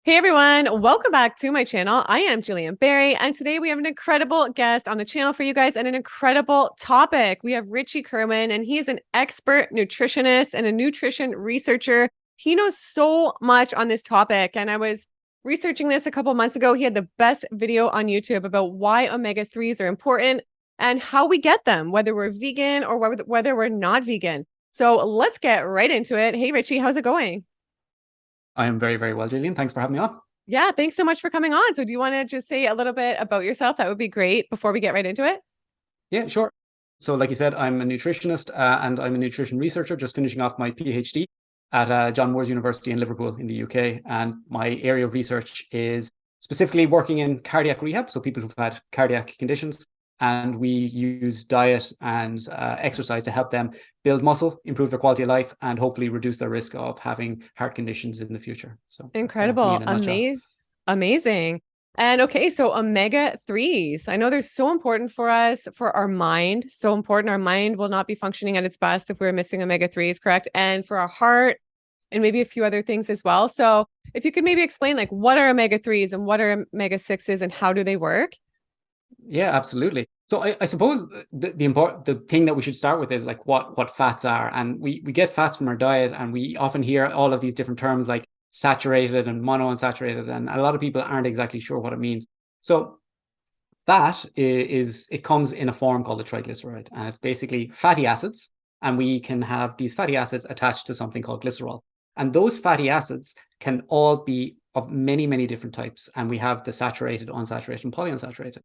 Hey everyone, welcome back to my channel. I am 𝙎𝘼𝙈, and today we have an incredible guest on the channel for you guys and an incredible topic. We have Richie Kirwan, and he is an expert nutritionist and a nutrition researcher. He knows so much on this topic, and I was researching this a couple months ago. He had the best video on YouTube about why omega-3s are important and how we get them, whether we're vegan or whether we're not vegan. So let's get right into it. Hey Richie, how's it going? I am very, very well, Julian. Thanks for having me on. Yeah, thanks so much for coming on. So do you want to just say a little bit about yourself? That would be great before we get right into it. Yeah, sure. So like you said, I'm a nutritionist and I'm a nutrition researcher, just finishing off my PhD at John Moores University in Liverpool in the UK. And my area of research is specifically working in cardiac rehab, so people who've had cardiac conditions. And we use diet and exercise to help them build muscle, improve their quality of life, and hopefully reduce their risk of having heart conditions in the future. So that's kind of me Incredible. in a nutshell. Amazing. And okay, so omega-3s. I know they're so important for us, for our mind, so important. Our mind will not be functioning at its best if we're missing omega-3s, correct? And for our heart and maybe a few other things as well. So if you could maybe explain like what are omega-3s and what are omega-6s and how do they work? Yeah, absolutely. So I suppose the thing that we should start with is like what fats are, and we get fats from our diet, and we often hear all of these different terms like saturated and monounsaturated, and a lot of people aren't exactly sure what it means. So fat is it comes in a form called a triglyceride, and it's basically fatty acids, and we can have these fatty acids attached to something called glycerol, and those fatty acids can all be of many, many different types, and we have the saturated, unsaturated, and polyunsaturated.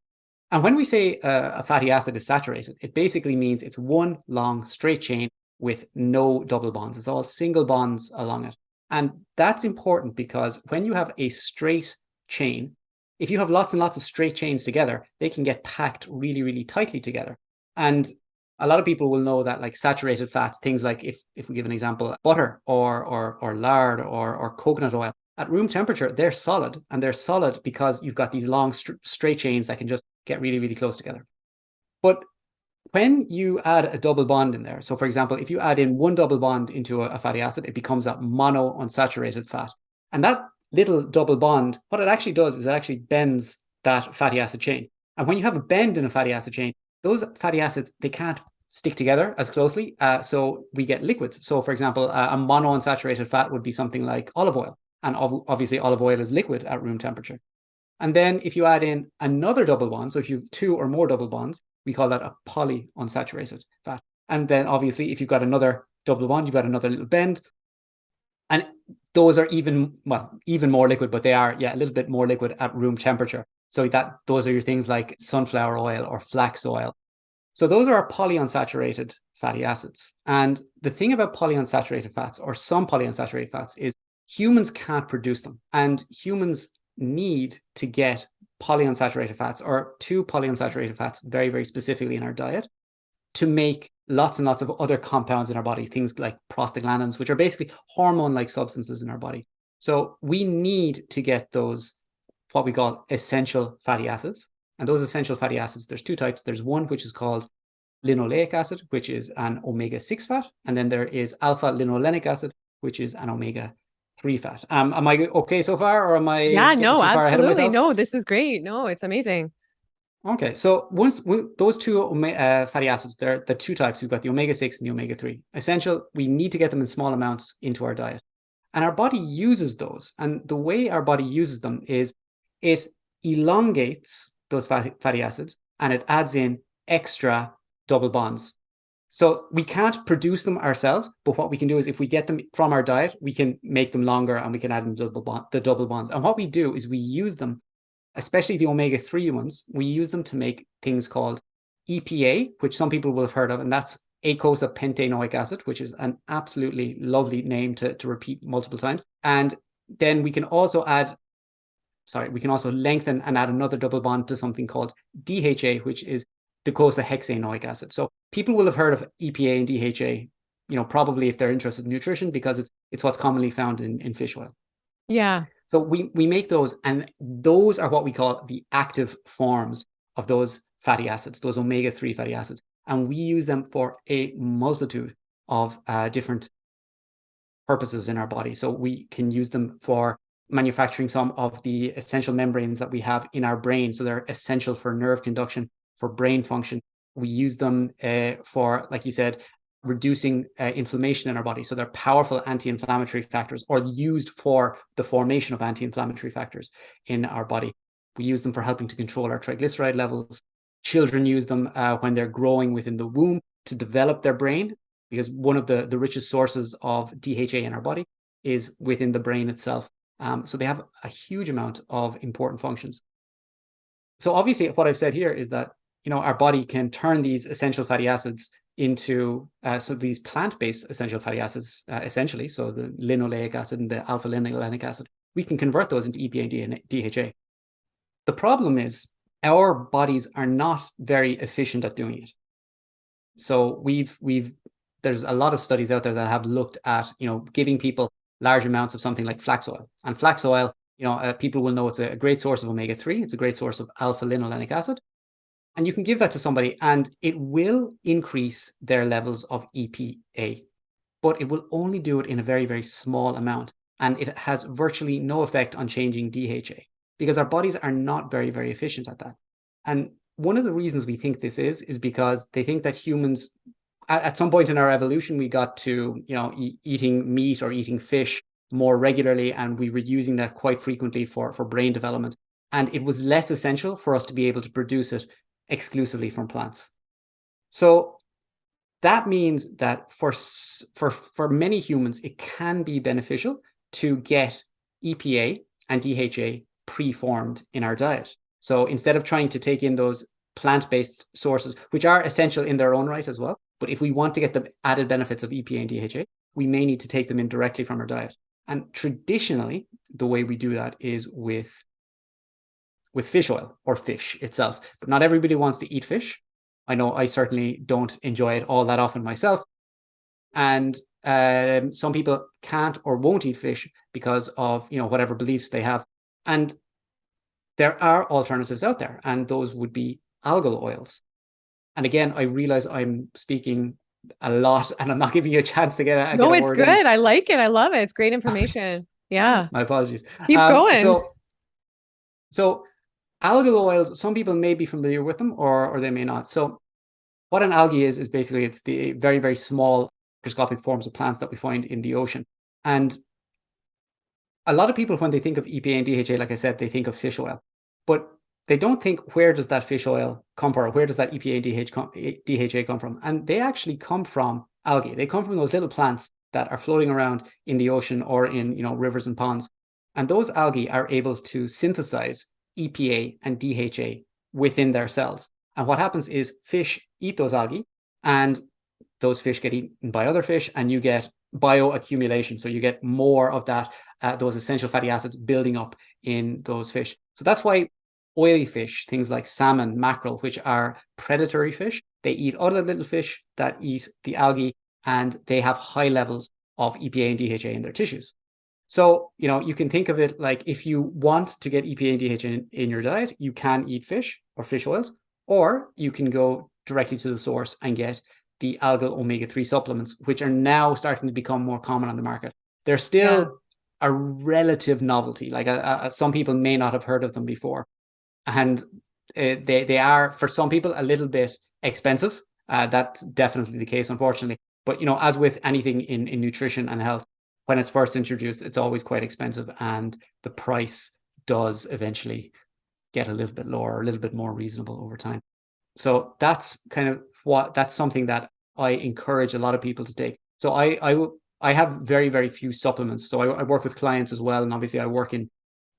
And when we say a fatty acid is saturated, it basically means it's one long straight chain with no double bonds. It's all single bonds along it. And that's important because when you have a straight chain, if you have lots and lots of straight chains together, they can get packed really, really tightly together. And a lot of people will know that like saturated fats, things like if we give an example, butter or lard or coconut oil, at room temperature, they're solid, and they're solid because you've got these long straight chains that can just get really, really close together. But when you add a double bond in there, so for example, if you add in one double bond into a fatty acid, it becomes a monounsaturated fat. And that little double bond, what it actually does is it actually bends that fatty acid chain. And when you have a bend in a fatty acid chain, those fatty acids, they can't stick together as closely. So we get liquids. So for example, a monounsaturated fat would be something like olive oil. And obviously olive oil is liquid at room temperature. And then if you add in another double bond, so if you have two or more double bonds, we call that a polyunsaturated fat. And then obviously if you've got another double bond, you've got another little bend. And those are even more liquid, but they are, a little bit more liquid at room temperature. So those are your things like sunflower oil or flax oil. So those are our polyunsaturated fatty acids. And the thing about polyunsaturated fats, or some polyunsaturated fats, is humans can't produce them. And humans need to get polyunsaturated fats, or two polyunsaturated fats very, very specifically in our diet, to make lots and lots of other compounds in our body, things like prostaglandins, which are basically hormone-like substances in our body. So we need to get those, what we call essential fatty acids. And those essential fatty acids, there's two types. There's one which is called linoleic acid, which is an omega-6 fat. And then there is alpha-linolenic acid, which is an omega-3 fat. Am I okay so far, or am I Yeah, getting no, too far ahead of absolutely. myself? No, this is great. No, it's amazing. Okay, so once those two fatty acids, they're the two types. We've got the omega-6 and the omega-3. Essential, we need to get them in small amounts into our diet. And our body uses those. And the way our body uses them is it elongates those fatty acids, and it adds in extra double bonds. So we can't produce them ourselves, but what we can do is if we get them from our diet, we can make them longer, and we can add in the double bonds. And what we do is we use them, especially the omega-3 ones, we use them to make things called EPA, which some people will have heard of, and that's eicosapentaenoic acid, which is an absolutely lovely name to repeat multiple times. And then we can also lengthen and add another double bond to something called DHA, which is 𝑔𝒂𝒗𝒆 acid. So people will have heard of EPA and DHA, probably if they're interested in nutrition, because it's what's commonly found in fish oil. Yeah. So we make those, and those are what we call the active forms of those fatty acids, those omega-3 fatty acids. And we use them for a multitude of different purposes in our body. So we can use them for manufacturing some of the essential membranes that we have in our brain. So they're essential for nerve conduction, for brain function. We use them for, like you said, reducing inflammation in our body. So they're powerful anti-inflammatory factors, or used for the formation of anti-inflammatory factors in our body. We use them for helping to control our triglyceride levels. Children use them when they're growing within the womb to develop their brain, because one of the richest sources of DHA in our body is within the brain itself. So they have a huge amount of important functions. So obviously what I've said here is that, you know, our body can turn these essential fatty acids into, so these plant-based essential fatty acids, essentially, so the linoleic acid and the alpha-linolenic acid, we can convert those into EPA and DHA. The problem is our bodies are not very efficient at doing it. So there's a lot of studies out there that have looked at, you know, giving people large amounts of something like flax oil. And flax oil, you know, people will know it's a great source of omega-3. It's a great source of alpha-linolenic acid. And you can give that to somebody and it will increase their levels of EPA, but it will only do it in a very, very small amount. And it has virtually no effect on changing DHA, because our bodies are not very, very efficient at that. And one of the reasons we think this is because they think that humans, at some point in our evolution, we got to, you know, eating meat or eating fish more regularly, and we were using that quite frequently for brain development. And it was less essential for us to be able to produce it exclusively from plants. So that means that for many humans, it can be beneficial to get EPA and DHA pre-formed in our diet. So instead of trying to take in those plant-based sources, which are essential in their own right as well, but if we want to get the added benefits of EPA and DHA, we may need to take them in directly from our diet. And traditionally, the way we do that is with fish oil or fish itself. But not everybody wants to eat fish. I know I certainly don't enjoy it all that often myself. And some people can't or won't eat fish because of, you know, whatever beliefs they have. And there are alternatives out there, and those would be algal oils. And again, I realize I'm speaking a lot and I'm not giving you a chance to get a No, get a it's word good. in. I like it. I love it. It's great information. Yeah. My apologies. Keep going. So algal oils, some people may be familiar with them or they may not. So what an algae is basically it's the very, very small microscopic forms of plants that we find in the ocean. And a lot of people, when they think of EPA and DHA, like I said, they think of fish oil, but they don't think, where does that fish oil come from? Or where does that EPA and DHA come from? And they actually come from algae. They come from those little plants that are floating around in the ocean or in, you know, rivers and ponds. And those algae are able to synthesize EPA and DHA within their cells. And what happens is fish eat those algae, and those fish get eaten by other fish, and you get bioaccumulation. So you get more of that, those essential fatty acids building up in those fish. So that's why oily fish, things like salmon, mackerel, which are predatory fish, they eat other little fish that eat the algae, and they have high levels of EPA and DHA in their tissues. So, you know, you can think of it like, if you want to get EPA and DHA in your diet, you can eat fish or fish oils, or you can go directly to the source and get the algal omega-3 supplements, which are now starting to become more common on the market. They're still a relative novelty. Like some people may not have heard of them before. And they are, for some people, a little bit expensive. That's definitely the case, unfortunately. But, you know, as with anything in nutrition and health, when it's first introduced, it's always quite expensive, and the price does eventually get a little bit lower, a little bit more reasonable over time. So that's kind of that's something that I encourage a lot of people to take. So I have very, very few supplements. So I work with clients as well, and obviously I work in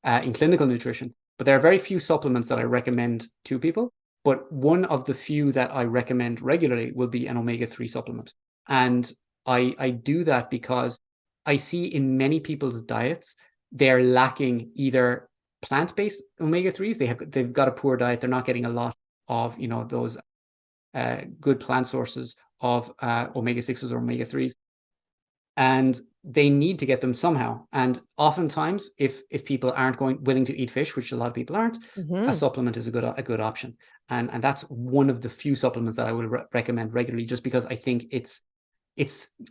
clinical nutrition. But there are very few supplements that I recommend to people. But one of the few that I recommend regularly will be an omega-3 supplement. And I do that because I see in many people's diets, they're lacking either plant-based omega-3s. They've got a poor diet. They're not getting a lot of, you know, those good plant sources of omega-6s or omega-3s. And they need to get them somehow. And oftentimes, if people aren't willing to eat fish, which a lot of people aren't, a supplement is a good option. And that's one of the few supplements that I would recommend regularly, just because I think it's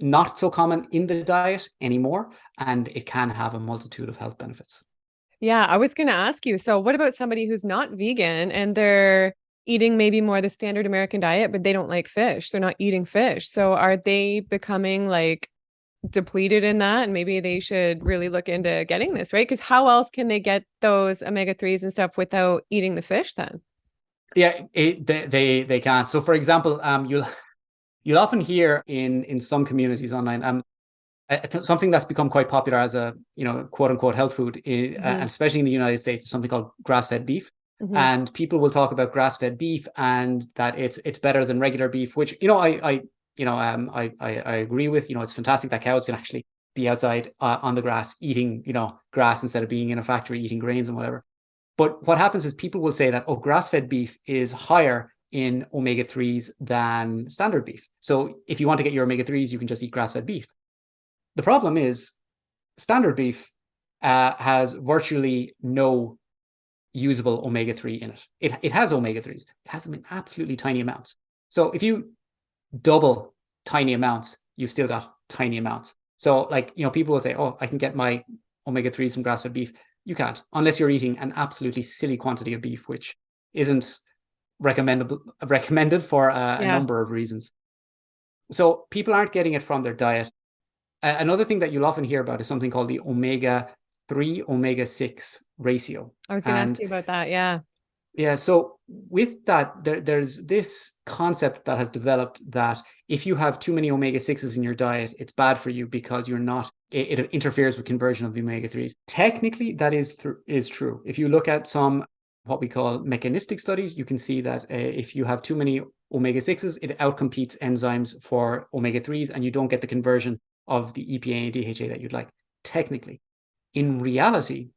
not so common in the diet anymore, and it can have a multitude of health benefits. Yeah, I was going to ask you. So, what about somebody who's not vegan and they're eating maybe more the standard American diet, but they don't like fish? They're not eating fish. So, are they becoming like depleted in that? And maybe they should really look into getting this, right? Because how else can they get those omega-3s and stuff without eating the fish then? Yeah, they can't. So, for example, you'll often hear in some communities online, something that's become quite popular as a quote unquote health food, and especially in the United States, is something called grass-fed beef. And people will talk about grass-fed beef and that it's better than regular beef, which I agree with. It's fantastic that cows can actually be outside on the grass eating grass instead of being in a factory eating grains and whatever. But what happens is people will say that, oh, grass-fed beef is higher in omega-3s than standard beef. So if you want to get your omega-3s, you can just eat grass-fed beef. The problem is standard beef has virtually no usable omega-3 in it. It has omega-3s. It has them in absolutely tiny amounts. So if you double tiny amounts, you've still got tiny amounts. So people will say, oh, I can get my omega-3s from grass-fed beef. You can't, unless you're eating an absolutely silly quantity of beef, which isn't recommended for a number of reasons. So people aren't getting it from their diet. Another thing that you'll often hear about is something called the omega-3, omega-6 ratio. I was going to ask you about that. Yeah. Yeah. So with that, there's this concept that has developed that if you have too many omega-6s in your diet, it's bad for you because it interferes with conversion of the omega-3s. Technically, that is true. If you look at some what we call mechanistic studies, you can see that if you have too many omega-6s, it outcompetes enzymes for omega-3s and you don't get the conversion of the EPA and DHA that you'd like, technically. In reality,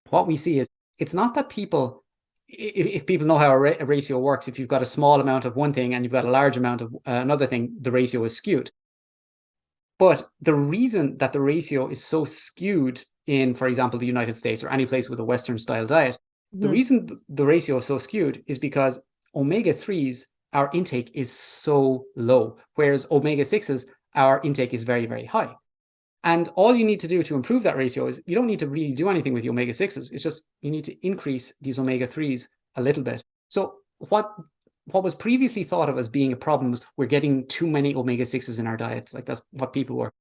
what we see is it's not that people, if people know how a ratio works, if you've got a small amount of one thing and you've got a large amount of another thing, the ratio is skewed. But the reason that the ratio is so skewed in, for example, the United States or any place with a Western style diet, the reason the ratio is so skewed is because omega-3s, our intake is so low, whereas omega-6s, our intake is very, very high. And all you need to do to improve that ratio is you don't need to really do anything with the omega-6s. It's just you need to increase these omega-3s a little bit. So what was previously thought of as being a problem was we're getting too many omega-6s in our diets. Like that's what people were,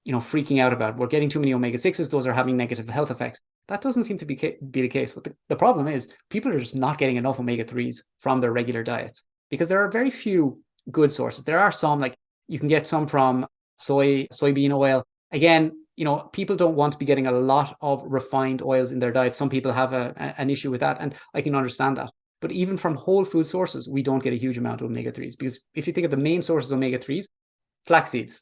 freaking out about. We're getting too many omega-6s. Those are having negative health effects. That doesn't seem to be the case. But the problem is people are just not getting enough omega-3s from their regular diets because there are very few good sources. There are some, like you can get some from soybean oil. Again, people don't want to be getting a lot of refined oils in their diet. Some people have an issue with that, and I can understand that. But even from whole food sources, we don't get a huge amount of omega-3s because if you think of the main sources of omega-3s, flax seeds.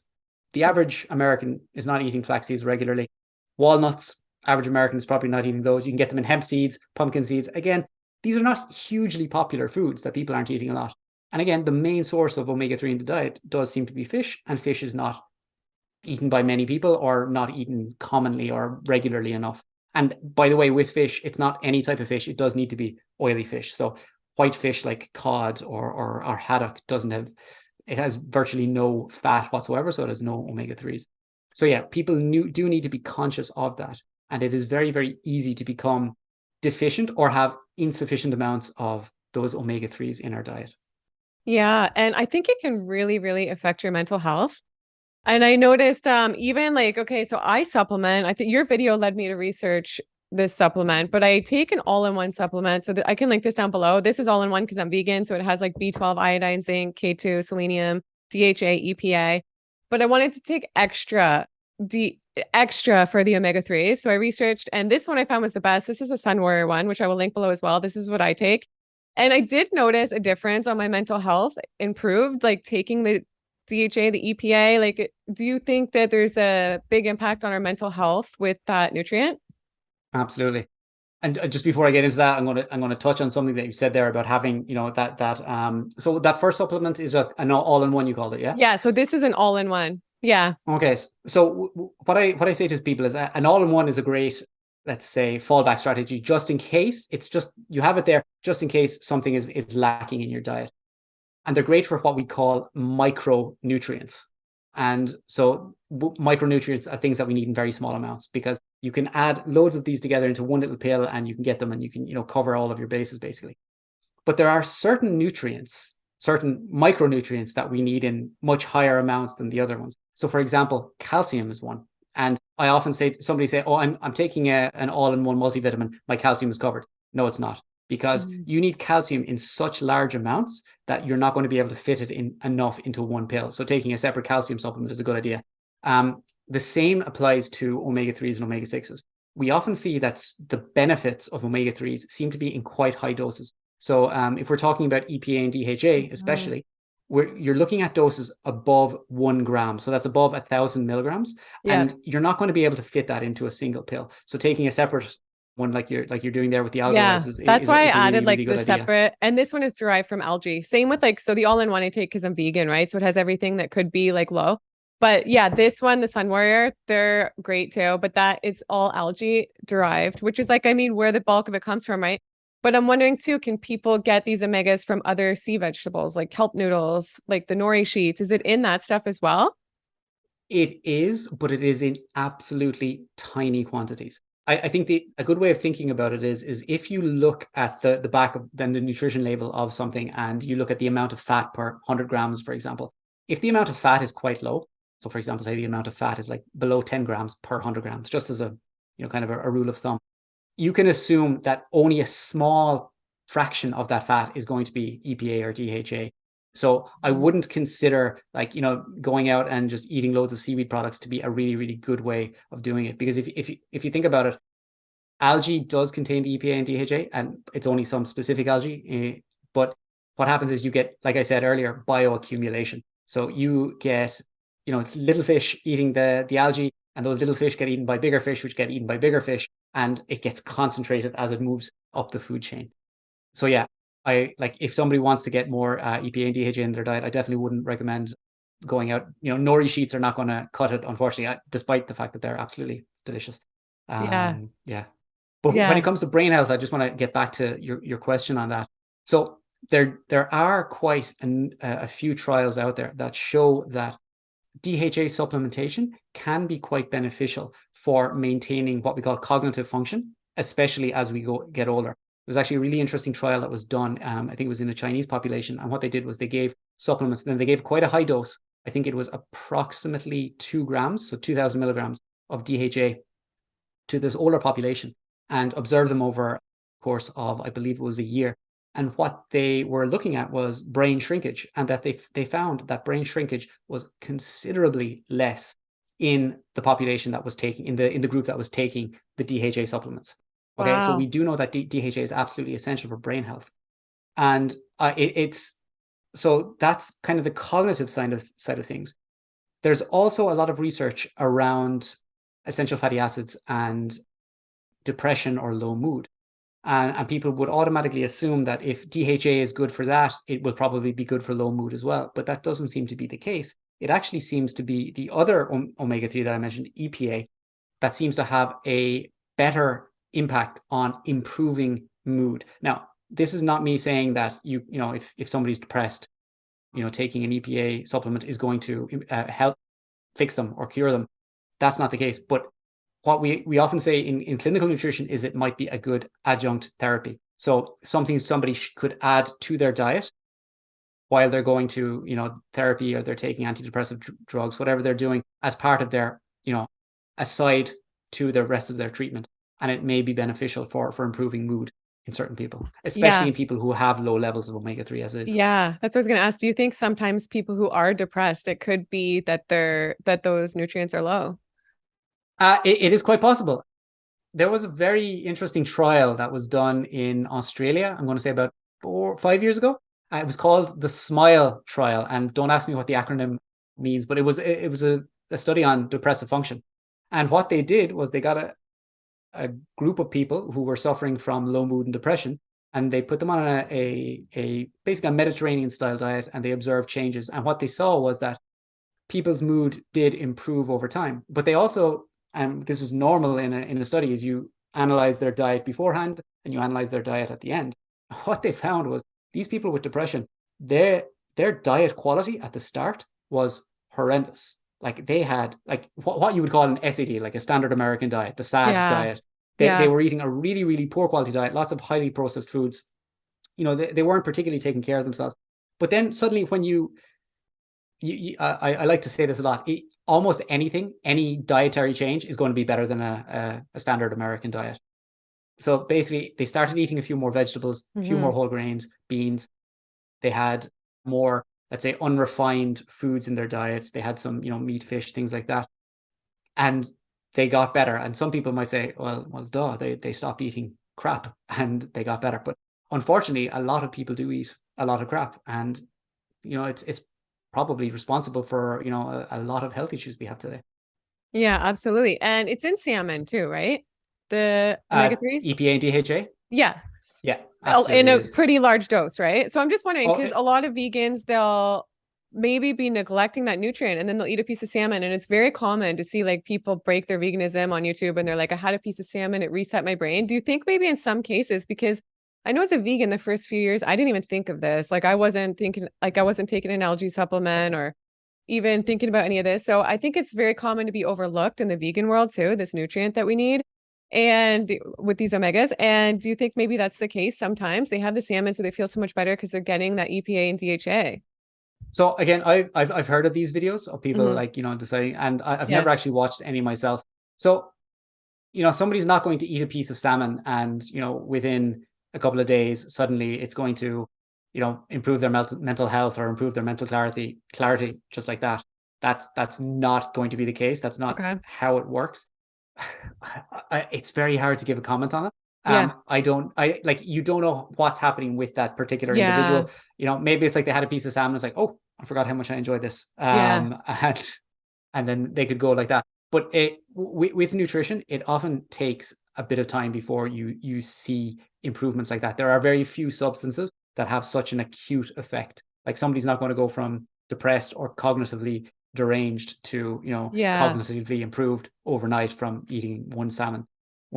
The average American is not eating flax seeds regularly. Walnuts, average American is probably not eating those. You can get them in hemp seeds, pumpkin seeds. Again, these are not hugely popular foods that people aren't eating a lot. And again, the main source of omega-3 in the diet does seem to be fish, and fish is not eaten by many people or not eaten commonly or regularly enough. And by the way, with fish, it's not any type of fish. It does need to be oily fish. So white fish like cod or haddock it has virtually no fat whatsoever. So it has no omega-3s. So yeah, people do need to be conscious of that. And it is very, very easy to become deficient or have insufficient amounts of those omega-3s in our diet. Yeah. And I think it can really, really affect your mental health. And I noticed even okay, so I supplement. I think your video led me to research this supplement, but I take an all-in-one supplement. So I can link this down below. This is all-in-one because I'm vegan. So it has like B12, iodine, zinc, K2, selenium, DHA, EPA. But I wanted to take extra for the omega-3s. So I researched, and this one I found was the best. This is a Sun Warrior one, which I will link below as well. This is what I take. And I did notice a difference on my mental health improved, like taking the DHA, the EPA. Like, do you think that there's a big impact on our mental health with that nutrient? Absolutely. And just before I get into that, I'm going to touch on something that you said there about having, so that first supplement is an all-in-one, you called it, yeah? Yeah. So this is an all-in-one. Yeah. Okay. So what I say to people is an all-in-one is a great, let's say, fallback strategy, just in case. It's just, you have it there just in case something is lacking in your diet. And they're great for what we call micronutrients. And so micronutrients are things that we need in very small amounts, because You can add loads of these together into one little pill and you can get them and you can, cover all of your bases basically. But there are certain nutrients, certain micronutrients that we need in much higher amounts than the other ones. So for example, calcium is one. And I often say, somebody say, oh, I'm taking an all-in-one multivitamin, my calcium is covered. No, it's not, because you need calcium in such large amounts that you're not going to be able to fit it in enough into one pill. So taking a separate calcium supplement is a good idea. The same applies to omega-3s and omega-6s. We often see that the benefits of omega-3s seem to be in quite high doses. So if we're talking about EPA and DHA, especially, you're looking at doses above 1 gram. So that's above 1,000 milligrams. Yeah. And you're not going to be able to fit that into a single pill. So taking a separate one like you're doing there with the algae oils is that's why I added really, like really the separate, and this one is derived from algae. Same with like, so the all-in-one I take because I'm vegan, right? So it has everything that could be like low. But yeah, this one, the Sun Warrior, they're great too. But that it's all algae derived, which is like, I mean, where the bulk of it comes from, right? But I'm wondering too, can people get these omegas from other sea vegetables like kelp noodles, like the nori sheets? Is it in that stuff as well? It is, but it is in absolutely tiny quantities. I think a good way of thinking about it is if you look at the back of then the nutrition label of something and you look at the amount of fat per 100 grams, for example, if the amount of fat is quite low, so for example, say the amount of fat is like below 10 grams per 100 grams, just as a, kind of a rule of thumb, you can assume that only a small fraction of that fat is going to be EPA or DHA. So I wouldn't consider like, going out and just eating loads of seaweed products to be a really, really good way of doing it. Because if you think about it, algae does contain the EPA and DHA, and it's only some specific algae. But what happens is you get, like I said earlier, bioaccumulation. So you get, it's little fish eating the algae, and those little fish get eaten by bigger fish, which get eaten by bigger fish, and it gets concentrated as it moves up the food chain. So yeah, I like if somebody wants to get more EPA and DHA in their diet, I definitely wouldn't recommend going out. Nori sheets are not going to cut it, unfortunately, despite the fact that they're absolutely delicious. Yeah. But when it comes to brain health, I just want to get back to your question on that. So there are quite a few trials out there that show that DHA supplementation can be quite beneficial for maintaining what we call cognitive function, especially as we get older. There was actually a really interesting trial that was done. I think it was in a Chinese population. And what they did was they gave supplements, then they gave quite a high dose. I think it was approximately 2 grams, so 2,000 milligrams of DHA to this older population and observed them over a course of, I believe it was a year. And what they were looking at was brain shrinkage, and that they found that brain shrinkage was considerably less in the population that was taking, in the group that was taking the DHA supplements. Okay, wow. So we do know that DHA is absolutely essential for brain health. And so that's kind of the cognitive side of things. There's also a lot of research around essential fatty acids and depression or low mood. And people would automatically assume that if DHA is good for that, it will probably be good for low mood as well. But that doesn't seem to be the case. It actually seems to be the other omega-3 that I mentioned, EPA, that seems to have a better impact on improving mood. Now, this is not me saying that if somebody's depressed, taking an EPA supplement is going to help fix them or cure them. That's not the case. But what we often say in clinical nutrition is it might be a good adjunct therapy. So something somebody could add to their diet while they're going to, therapy, or they're taking antidepressive drugs, whatever they're doing as part of their, aside to the rest of their treatment. And it may be beneficial for improving mood in certain people, especially in people who have low levels of omega-3 as is. Yeah, that's what I was going to ask. Do you think sometimes people who are depressed, it could be that those nutrients are low? It is quite possible. There was a very interesting trial that was done in Australia, I'm going to say about 4 or 5 years ago. It was called the SMILE trial. And don't ask me what the acronym means, but it was a study on depressive function. And what they did was they got a group of people who were suffering from low mood and depression, and they put them on basically a Mediterranean style diet, and they observed changes. And what they saw was that people's mood did improve over time. But they also, and this is normal in a study, is you analyze their diet beforehand and you analyze their diet at the end. What they found was these people with depression, their diet quality at the start was horrendous. like they had like what you would call an SAD, like a standard American diet, the SAD Yeah. diet. They Yeah. were eating a really, really poor quality diet, lots of highly processed foods. They weren't particularly taking care of themselves. But then suddenly when I like to say this a lot, almost anything, any dietary change is going to be better than a standard American diet. So basically they started eating a few more vegetables, a few more whole grains, beans. They had more, let's say, unrefined foods in their diets. They had some, meat, fish, things like that. And they got better. And some people might say, well, duh, they stopped eating crap and they got better. But unfortunately, a lot of people do eat a lot of crap. And, it's probably responsible for, a lot of health issues we have today. Yeah, absolutely. And it's in salmon too, right? The omega-3s? EPA and DHA? Yeah. Yeah, In absolutely a is. pretty large dose, right? So I'm just wondering, Oh, because a lot of vegans, they'll maybe be neglecting that nutrient and then they'll eat a piece of salmon. And it's very common to see like people break their veganism on YouTube and they're like, I had a piece of salmon, it reset my brain. Do you think maybe in some cases, because I know as a vegan, the first few years, I didn't even think of this. Like I wasn't taking an algae supplement or even thinking about any of this. So I think it's very common to be overlooked in the vegan world too, this nutrient that we need. And with these omegas, and do you think maybe that's the case? Sometimes they have the salmon, so they feel so much better because they're getting that EPA and DHA. So again, I've heard of these videos of people like, deciding, and I've Yeah. never actually watched any myself. So, somebody's not going to eat a piece of salmon and, within a couple of days, suddenly it's going to, improve their mental health or improve their mental clarity, just like that. That's not going to be the case. That's not Okay. how it works. It's very hard to give a comment on it. Yeah. You don't know what's happening with that particular Yeah. individual. Maybe it's like they had a piece of salmon. It's like, oh, I forgot how much I enjoyed this. Yeah. And then they could go like that. But with nutrition, it often takes a bit of time before you see improvements like that. There are very few substances that have such an acute effect. Like somebody's not going to go from depressed or cognitively deranged to, Yeah. cognitively improved overnight from eating one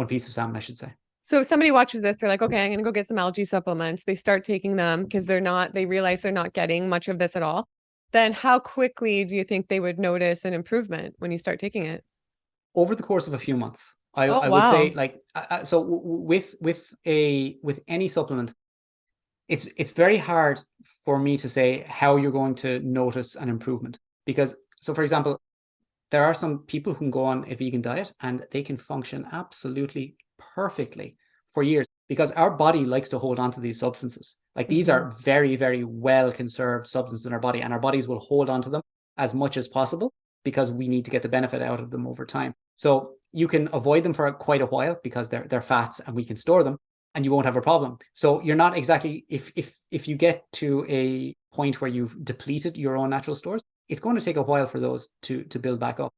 piece of salmon, I should say. So if somebody watches this, they're like, okay, I'm gonna go get some algae supplements. They start taking them because they realize they're not getting much of this at all. Then how quickly do you think they would notice an improvement when you start taking it? Over the course of a few months. Oh, I would say wow. like so with any supplement, it's very hard for me to say how you're going to notice an improvement, because so for example, there are some people who can go on a vegan diet and they can function absolutely perfectly for years because our body likes to hold on to these substances. Like these are very, very well conserved substances in our body, and our bodies will hold on to them as much as possible because we need to get the benefit out of them over time. So you can avoid them for quite a while because they're fats and we can store them and you won't have a problem. So you're not exactly, if you get to a point where you've depleted your own natural stores, it's going to take a while for those to build back up.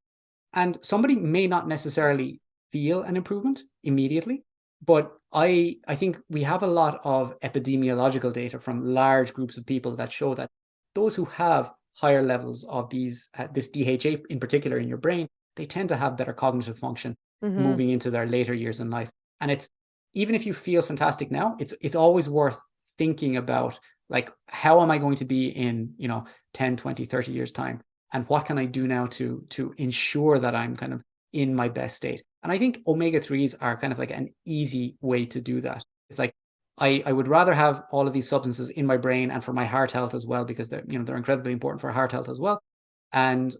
And somebody may not necessarily feel an improvement immediately, but I think we have a lot of epidemiological data from large groups of people that show that those who have higher levels of this DHA in particular in your brain, they tend to have better cognitive function moving into their later years in life. And it's, even if you feel fantastic now, it's always worth thinking about, like, how am I going to be in 10, 20, 30 years time, and what can I do now to ensure that I'm kind of in my best state. And I think omega-3s are kind of like an easy way to do that. It's like I would rather have all of these substances in my brain and for my heart health as well, because they're incredibly important for heart health as well. And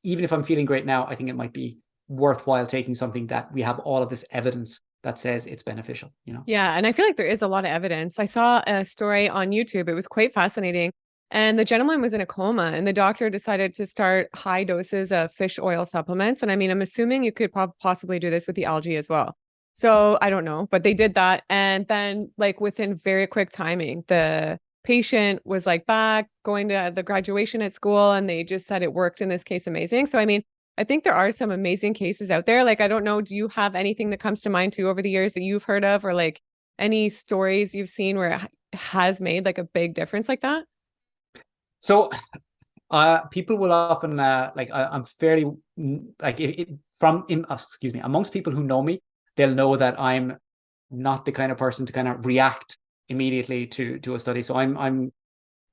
even if I'm feeling great now, I think it might be worthwhile taking something that we have all of this evidence that says it's beneficial. Yeah. And I feel like there is a lot of evidence. I saw a story on YouTube. It was quite fascinating. And the gentleman was in a coma and the doctor decided to start high doses of fish oil supplements. And I mean, I'm assuming you could possibly do this with the algae as well. So I don't know, but they did that. And then like within very quick timing, the patient was like back going to the graduation at school and they just said it worked in this case. Amazing. So, I mean, I think there are some amazing cases out there. Like, I don't know, do you have anything that comes to mind too over the years that you've heard of, or like any stories you've seen where it has made like a big difference like that? So people will often I'm fairly like excuse me, amongst people who know me, they'll know that I'm not the kind of person to kind of react immediately to a study. So I'm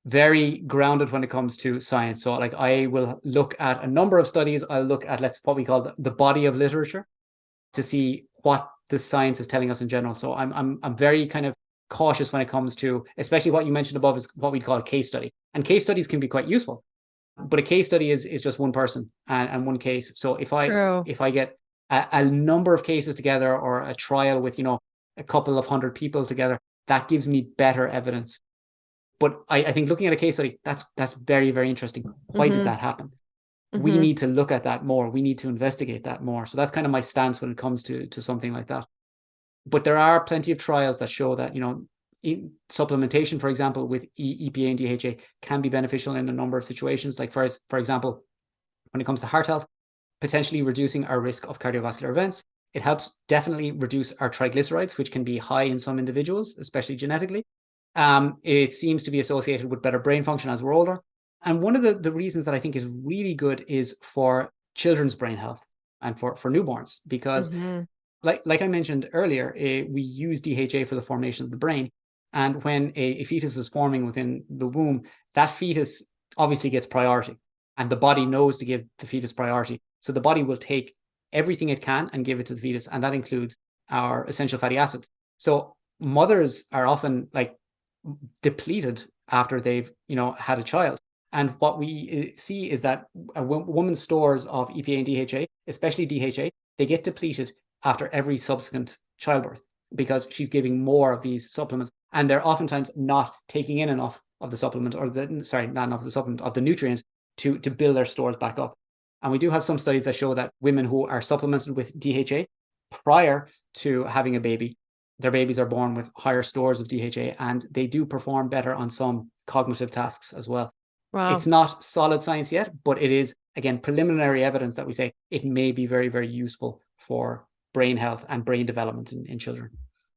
very grounded when it comes to science. So like I will look at a number of studies. I'll look at what we call the body of literature to see what the science is telling us in general. So I'm very kind of cautious when it comes to, especially what you mentioned above is what we call a case study. And case studies can be quite useful, but a case study is just one person and one case. So if I get a number of cases together, or a trial with, a couple of hundred people together, that gives me better evidence. But I think looking at a case study, that's very, very interesting. Why did that happen? We need to look at that more. We need to investigate that more. So that's kind of my stance when it comes to something like that. But there are plenty of trials that show that, supplementation, for example, with EPA and DHA can be beneficial in a number of situations. Like for example, when it comes to heart health, potentially reducing our risk of cardiovascular events. It helps definitely reduce our triglycerides, which can be high in some individuals, especially genetically. It seems to be associated with better brain function as we're older. And one of the reasons that I think is really good is for children's brain health and for newborns, because like I mentioned earlier, we use DHA for the formation of the brain. And when a fetus is forming within the womb, that fetus obviously gets priority, and the body knows to give the fetus priority. So the body will take everything it can and give it to the fetus, and that includes our essential fatty acids. So mothers are often like depleted after they've had a child. And what we see is that a woman's stores of EPA and DHA, especially DHA, they get depleted after every subsequent childbirth, because she's giving more of these supplements, and they're oftentimes not taking in enough of the supplement, or not enough of the supplement, of the nutrients to build their stores back up. And we do have some studies that show that women who are supplemented with DHA prior to having a baby, their babies are born with higher stores of DHA, and they do perform better on some cognitive tasks as well. Wow. It's not solid science yet, but it is, again, preliminary evidence that we say it may be very, very useful for brain health and brain development in children.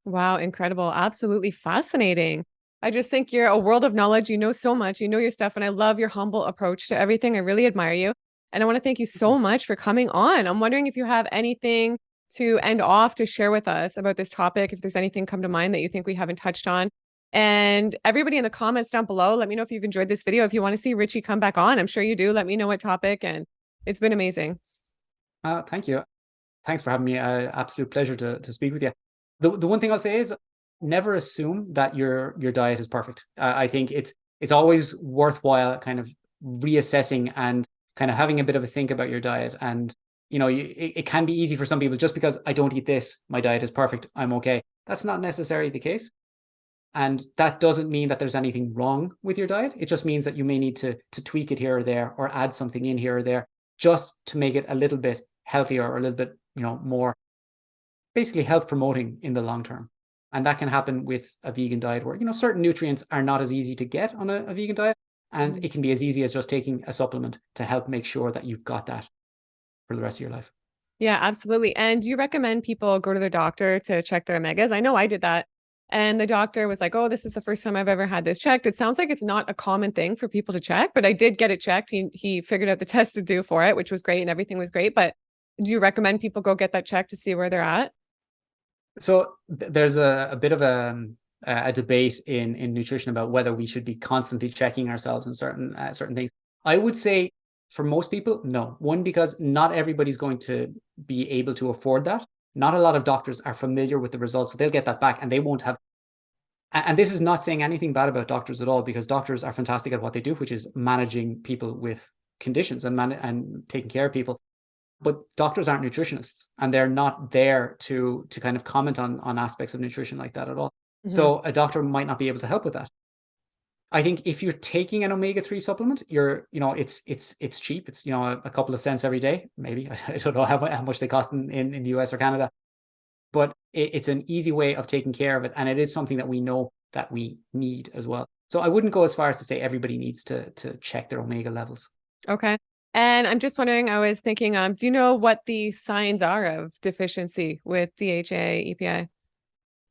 Wow, incredible. Absolutely fascinating. I just think you're a world of knowledge. You know so much. You know your stuff. And I love your humble approach to everything. I really admire you. And I want to thank you so much for coming on. I'm wondering if you have anything to end off to share with us about this topic, if there's anything come to mind that you think we haven't touched on. And everybody in the comments down below, let me know if you've enjoyed this video. If you want to see Richie come back on, I'm sure you do. Let me know what topic. And it's been amazing. Thank you. Thanks for having me. Absolute pleasure to speak with you. The one thing I'll say is never assume that your diet is perfect. I think it's always worthwhile kind of reassessing and kind of having a bit of a think about your diet. And it can be easy for some people, just because I don't eat this, my diet is perfect, I'm okay. That's not necessarily the case. And that doesn't mean that there's anything wrong with your diet. It just means that you may need to tweak it here or there, or add something in here or there, just to make it a little bit healthier, or a little bit, more basically health promoting in the long term. And that can happen with a vegan diet, where, certain nutrients are not as easy to get on a vegan diet. And it can be as easy as just taking a supplement to help make sure that you've got that for the rest of your life. Yeah, absolutely. And do you recommend people go to their doctor to check their omegas? I know I did that. And the doctor was like, oh, this is the first time I've ever had this checked. It sounds like it's not a common thing for people to check, but I did get it checked. He figured out the test to do for it, which was great, and everything was great. But do you recommend people go get that checked to see where they're at? So there's a bit of a debate in nutrition about whether we should be constantly checking ourselves in certain things. I would say for most people, no. One, because not everybody's going to be able to afford that. Not a lot of doctors are familiar with the results, so they'll get that back, and they won't have. And this is not saying anything bad about doctors at all, because doctors are fantastic at what they do, which is managing people with conditions and taking care of people. But doctors aren't nutritionists, and they're not there to kind of comment on aspects of nutrition like that at all. So a doctor might not be able to help with that. I think if you're taking an omega-3 supplement, it's cheap. It's a couple of cents every day, maybe. I don't know how much they cost in the US or Canada, but it's an easy way of taking care of it, and it is something that we know that we need as well. So I wouldn't go as far as to say everybody needs to check their omega levels. Okay. And I'm just wondering, I was thinking, do you know what the signs are of deficiency with DHA, EPA?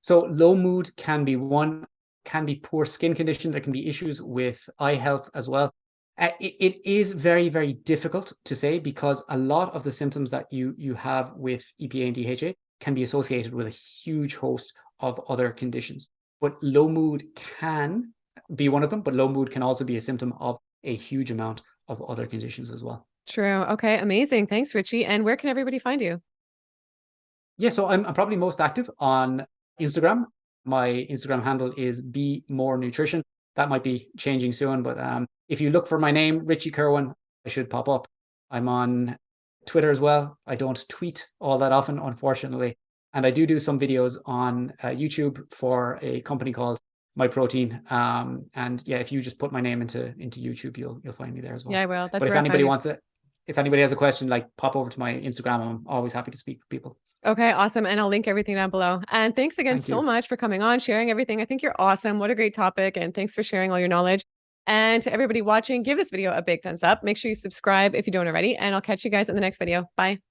So low mood can be one, can be poor skin condition. There can be issues with eye health as well. It is very, very difficult to say, because a lot of the symptoms that you have with EPA and DHA can be associated with a huge host of other conditions. But low mood can be one of them, but low mood can also be a symptom of a huge amount of other conditions as well. True. Okay. Amazing. Thanks, Richie. And where can everybody find you? Yeah, so I'm probably most active on Instagram. My Instagram handle is Be More Nutrition. That might be changing soon, but if you look for my name, Richie Kirwan, I should pop up. I'm on Twitter as well. I don't tweet all that often, unfortunately. And I do some videos on YouTube for a company called My Protein. And yeah, if you just put my name into YouTube, you'll find me there as well. Yeah, I will. That's but if where I anybody found you. wants it, if anybody has a question, like pop over to my Instagram. I'm always happy to speak with people. Okay, awesome. And I'll link everything down below. And thanks again Thank so you. much for coming on, sharing everything. I think you're awesome. What a great topic. And thanks for sharing all your knowledge. And to everybody watching, give this video a big thumbs up. Make sure you subscribe if you don't already. And I'll catch you guys in the next video. Bye.